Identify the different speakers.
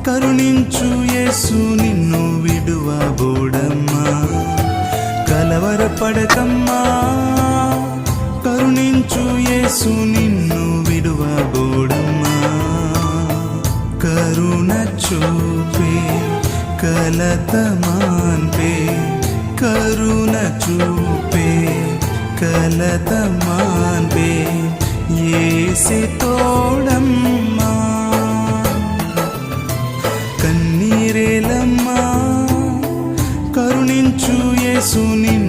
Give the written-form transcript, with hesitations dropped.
Speaker 1: కరుణించు యేసు నిన్ను విడువబోడమ్మా. కలవరపడకమ్మా, కరుణించు యేసు నిన్ను విడువబోడమ్మా. కరుణ చూపే కలత మాన్పే, కరుణ చూపే కలత మాన్పే యేసు తోడమ్మా. కన్నీరేలమ్మా, కరుణించు యేసు నిన్ను